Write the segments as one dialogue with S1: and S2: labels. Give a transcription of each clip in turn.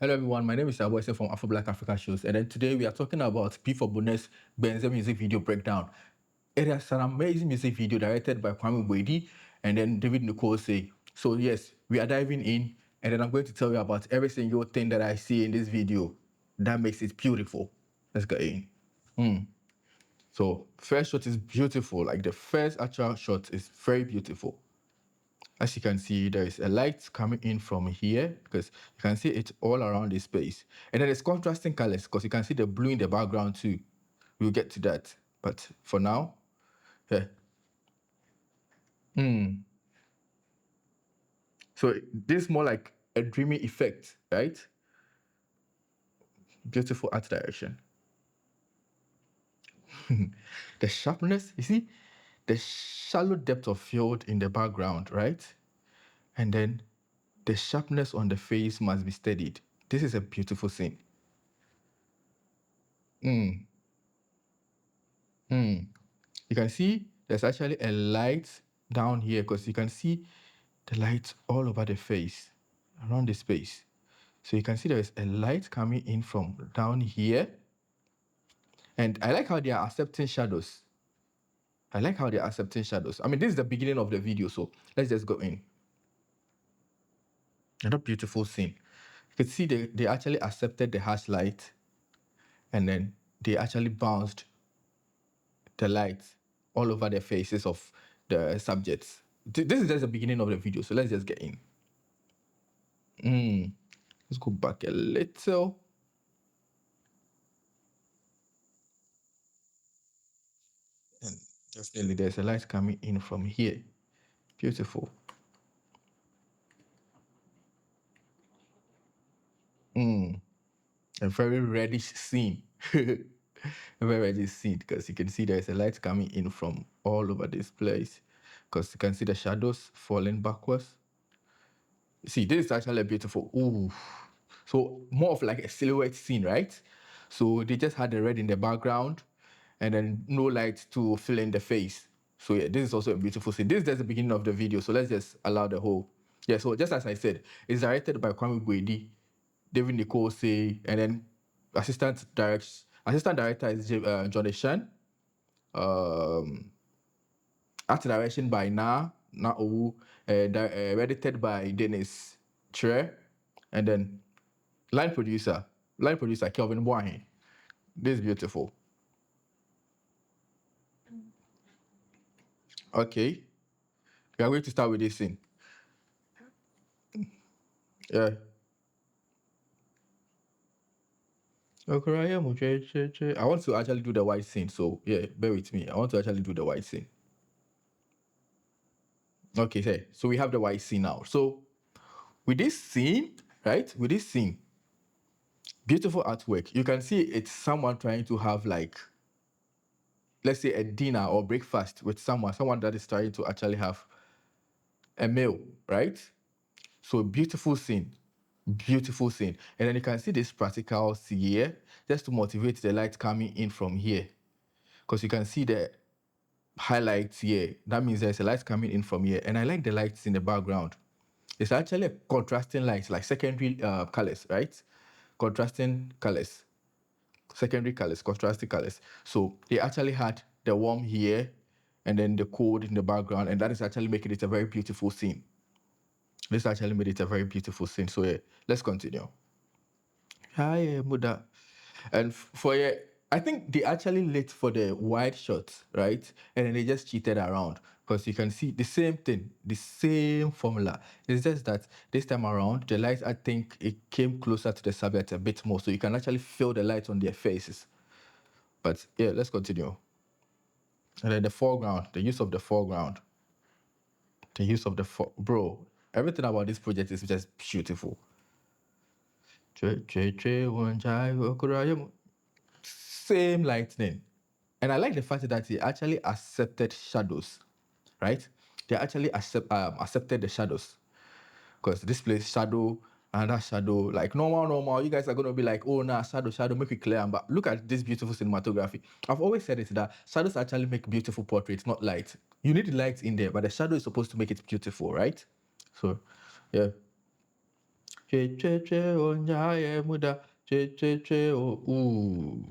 S1: Hello everyone, my name is Nicol Sey from Afro Blaq Africa Shows, and then today we are talking about B4bonah's Gbenze music video breakdown. It is an amazing music video directed by Kwame Boadi and then Nicol Sey. So yes, we are diving in, and then I'm going to tell you about every single thing that I see in this video that makes it beautiful. Let's get in. So first shot is beautiful, like the first actual shot is very beautiful. As you can see, there is a light coming in from here because you can see it all around this space. And then it's contrasting colors because you can see the blue in the background too. We'll get to that. But for now, yeah. So this is more like a dreamy effect, right? Beautiful art direction. The sharpness, you see, the shallow depth of field in the background, right? And then the sharpness on the face must be steadied. This is a beautiful scene. You can see there's actually a light down here because you can see the light all over the face, around the space. So you can see there is a light coming in from down here. And I like how they are accepting shadows. I like how they are accepting shadows. I mean, this is the beginning of the video, so let's just go in. Another beautiful scene. You can see they actually accepted the harsh light and then they actually bounced the light all over the faces of the subjects. This is just the beginning of the video, so let's just get in. Let's go back a little. And definitely there's a light coming in from here. Beautiful. A very reddish scene. A very reddish scene because you can see there's a light coming in from all over this place because you can see the shadows falling backwards. See, this is actually beautiful. Ooh. So more of like a silhouette scene, right? So they just had the red in the background and then no light to fill in the face. So yeah, this is also a beautiful scene. This is just the beginning of the video, so let's just allow the whole. Yeah, so just as I said, it's directed by Kwame Boadi, Nicol Sey, and then assistant director is Johnny Shan. Art direction by Na Owu, edited by Dennis Tre, and then line producer Kelvin Boahen. This is beautiful. Okay, we are going to start with this scene. Yeah. I want to actually do the white scene, so yeah, bear with me. I want to actually do the white scene. Okay, so we have the white scene now. So with this scene, right? With this scene, beautiful artwork. You can see it's someone trying to have like, let's say a dinner or breakfast with someone that is trying to actually have a meal, right? So beautiful scene. Beautiful scene. And then you can see this practicals here, just to motivate the light coming in from here. Because you can see the highlights here. That means there's a light coming in from here. And I like the lights in the background. It's actually a contrasting light, like secondary colors, right? Contrasting colors. Secondary colors, contrasting colors. So they actually had the warm here and then the cold in the background. And that is actually making it a very beautiful scene. This actually made it a very beautiful scene. So yeah, let's continue. Hi, Muda. And for yeah, I think they actually lit for the wide shots, right? And then they just cheated around because you can see the same thing, the same formula. It's just that this time around, the light, I think it came closer to the subject a bit more, so you can actually feel the light on their faces. But yeah, let's continue. And then the foreground, the use of the foreground, the use of the bro. Everything about this project is just beautiful. Same lightning. And I like the fact that he actually accepted shadows, right? They actually accepted the shadows. Because this place, shadow, and that shadow, like normal, you guys are going to be like, oh, nah, shadow, make it clear. But look at this beautiful cinematography. I've always said it that shadows actually make beautiful portraits, not light. You need light in there, but the shadow is supposed to make it beautiful, right? So, yeah. Che che che oh nyaye muda. Che che che oh. Ooh.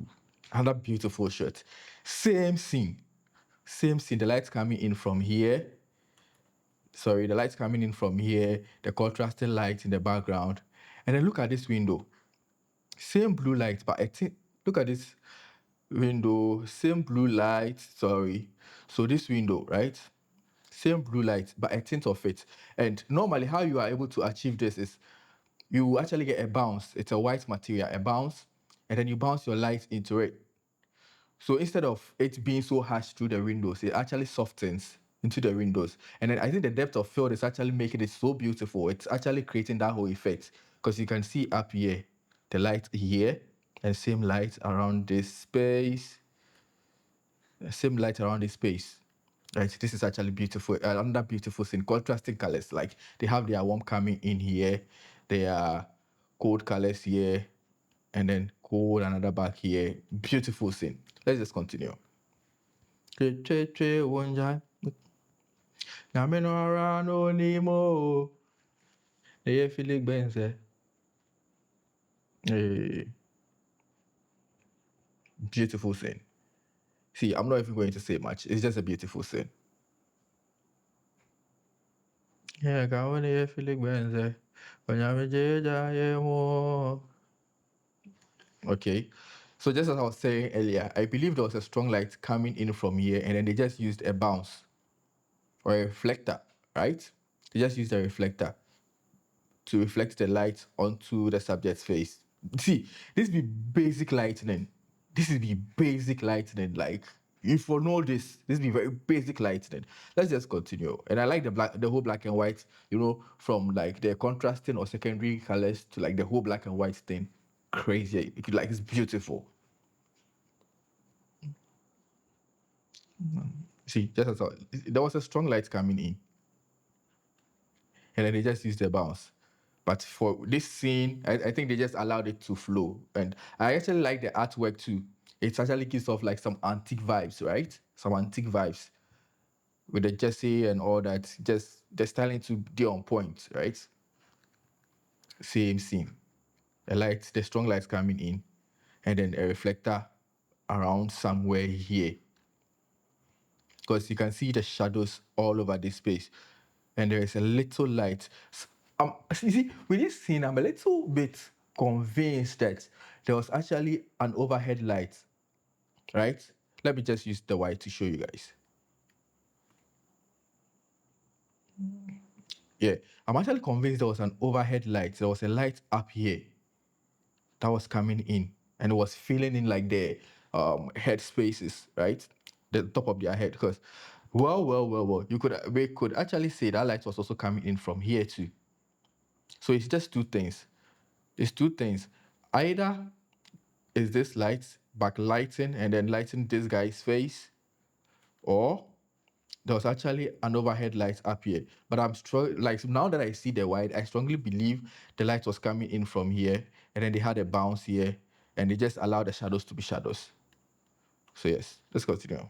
S1: Another beautiful shot. Same scene. Same scene. The lights coming in from here. Sorry, the lights coming in from here. The contrasting light in the background. And then look at this window. Same blue light, but I think look at this window. Same blue light. Sorry. So this window, right? Same blue light, but a tint of it. And normally, how you are able to achieve this is you actually get a bounce. It's a white material, a bounce, and then you bounce your light into it. So instead of it being so harsh through the windows, it actually softens into the windows. And then I think the depth of field is actually making it so beautiful. It's actually creating that whole effect because you can see up here, the light here, and same light around this space, same light around this space. Right, this is actually beautiful. Another beautiful scene, contrasting colors. Like they have their warm coming in here, their cold colors here, and then cold another back here. Beautiful scene. Let's just continue. Che che che wonja. Nyame no ara no nimo. They feel Gbenze. Hey, beautiful scene. See, I'm not even going to say much. It's just a beautiful scene. Yeah, kawan they feel Gbenze. Onyame jeja yemo. Okay. So just as I was saying earlier, I believe there was a strong light coming in from here, and then they just used a bounce or a reflector, right? They just used a reflector to reflect the light onto the subject's face. See, this be basic lightning. This is be basic lightning. Like, if you know this be very basic lightning. Let's just continue. And I like the whole black and white, from like the contrasting or secondary colors to like the whole black and white thing. Crazy. Like, it's beautiful. See, just as there was a strong light coming in, and then they just used the bounce. But for this scene, I think they just allowed it to flow. And I actually like the artwork too. It actually gives off like some antique vibes, right? Some antique vibes with the Jesse and all that. Just the styling to be on point, right? Same scene. The strong lights coming in, and then a reflector around somewhere here. Because you can see the shadows all over this space. And there is a little light. You see, with this scene, I'm a little bit convinced that there was actually an overhead light, right? Let me just use the white to show you guys. Yeah, I'm actually convinced there was an overhead light. There was a light up here that was coming in, and it was filling in like the head spaces, right? The top of their head. Because, well, we could actually say that light was also coming in from here too. So it's just two things. It's two things. Either is this light backlighting and then lighting this guy's face, or there was actually an overhead light up here. But I'm strong, like now that I see the white, I strongly believe the light was coming in from here, and then they had a bounce here, and they just allowed the shadows to be shadows. So yes, let's continue.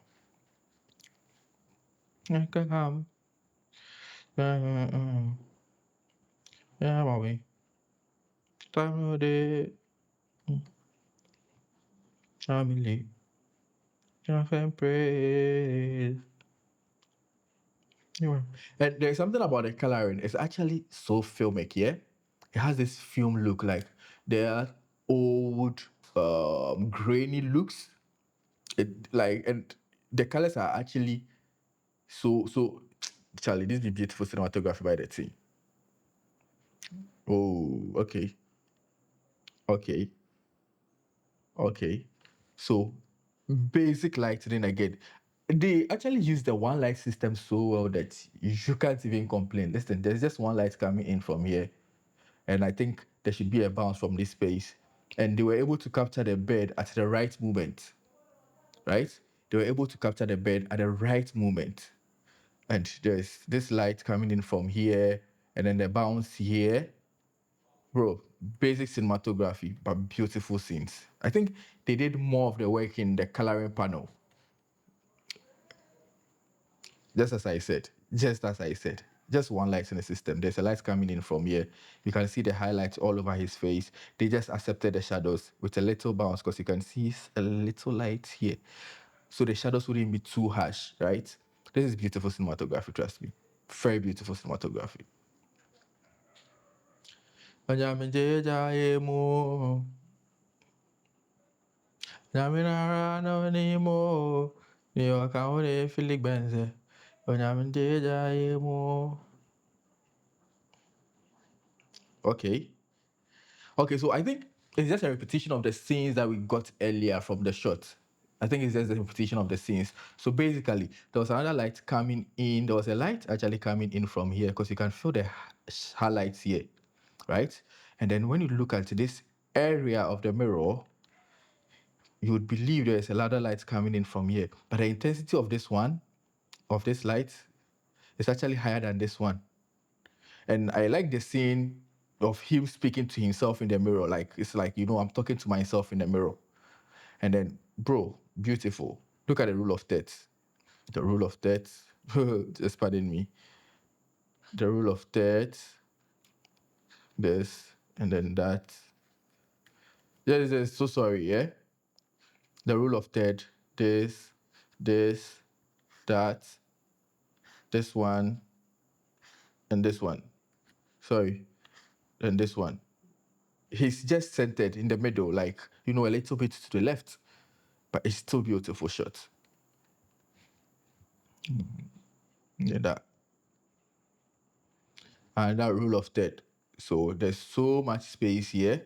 S1: Yeah, mommy. Time of day, family, praise. Yeah. And there's something about the coloring. It's actually so filmic, yeah? It has this film look, like there old grainy looks. And the colors are actually so Charlie, this is beautiful cinematography by the team. Oh, okay. Okay. Okay. So basic lighting again. They actually use the one light system so well that you can't even complain. Listen, there's just one light coming in from here, and I think there should be a bounce from this space. And they were able to capture the bed at the right moment, right? They were able to capture the bed at the right moment. And there's this light coming in from here, and then the bounce here. Bro, basic cinematography, but beautiful scenes. I think they did more of the work in the coloring panel. Just as I said. Just as I said. just one light in the system. There's a light coming in from here. You can see the highlights all over his face. They just accepted the shadows with a little bounce because you can see a little light here. So the shadows wouldn't be too harsh, right? This is beautiful cinematography, trust me. Very beautiful cinematography. Naminara no nimo, ni wakaone Gbenze. Onyamenjeja yemo. Okay. Okay, so I think it's just a repetition of the scenes that we got earlier from the shot. I think it's just a repetition of the scenes. So basically, there was another light coming in. There was a light actually coming in from here because you can feel the highlights here, right? And then when you look at this area of the mirror, you would believe there is a ladder light coming in from here. But the intensity of this one, of this light, is actually higher than this one. And I like the scene of him speaking to himself in the mirror. Like, it's like, I'm talking to myself in the mirror. And then, bro, beautiful. Look at the rule of thirds. The rule of thirds, just pardon me. The rule of thirds, this, and then that. Yes, so sorry, yeah? The rule of third, this, that, this one, and this one. Sorry, and this one. He's just centered in the middle, like, a little bit to the left, but it's still beautiful shot. Yeah, that. And that rule of third. So there's so much space here.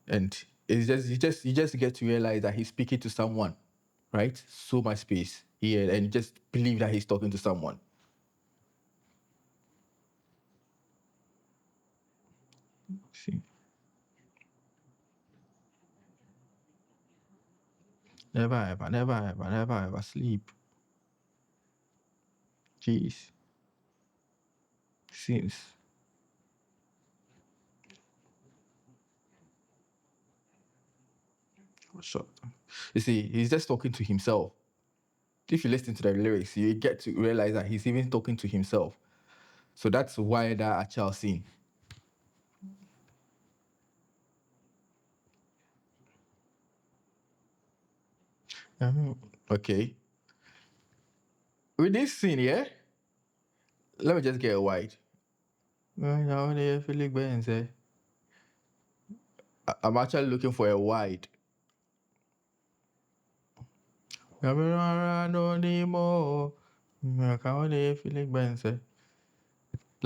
S1: And it's you just get to realize that he's speaking to someone, right? So much space here, and you just believe that he's talking to someone. See. Never ever, never ever, never ever sleep. Jeez. Seems. Shut. You see, he's just talking to himself. If you listen to the lyrics, you get to realize that he's even talking to himself. So that's why that actual scene. Okay. With this scene, yeah, let me just get a wide. Gbenze. I'm actually looking for a wide. Let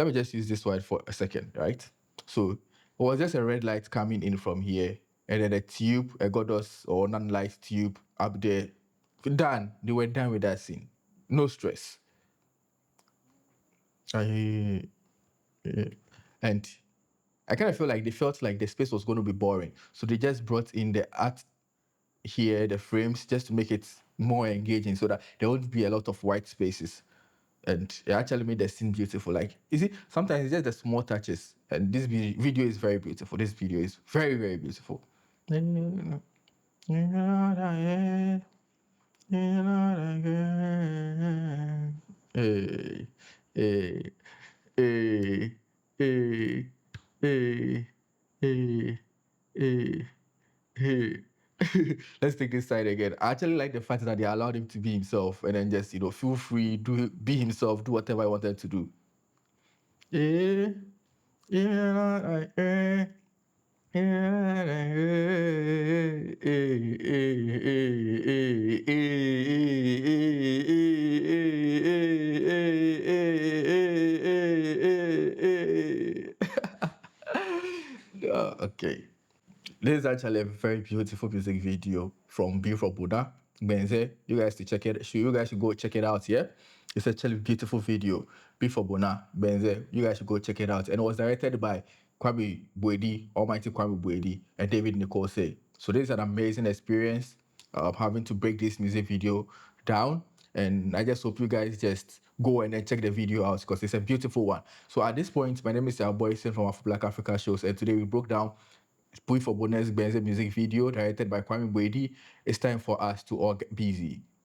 S1: me just use this wide for a second, right? So it was just a red light coming in from here, and then a tube, a goddess or non-light tube up there. Done. They were done with that scene. No stress. And I kind of feel like they felt like the space was going to be boring. So they just brought in the art here, the frames, just to make it more engaging so that there won't be a lot of white spaces. And it actually made the scene beautiful. Like, you see, sometimes it's just the small touches. And this video is very beautiful. This video is very, very beautiful. Hey, hey, hey, hey, hey, hey, hey, hey. Let's take this side again. I actually like the fact that they allowed him to be himself and then just, feel free, be himself, do whatever I wanted to do. Eh, eh, eh, okay. This is actually a very beautiful music video from B4bonah's, Gbenze. You guys to check it. You guys should go check it out, yeah? It's actually a beautiful video. B4bonah's, Gbenze. You guys should go check it out. And it was directed by Kwame Boadi, Almighty Kwame Boadi, and David Nicol Sey. So this is an amazing experience having to break this music video down. And I just hope you guys just go and then check the video out because it's a beautiful one. So at this point, my name is our boy Sin from Afro Blaq Africa shows, and today we broke down B4bonah's Gbenze music video directed by Kwame Boadi. It's time for us to all get busy.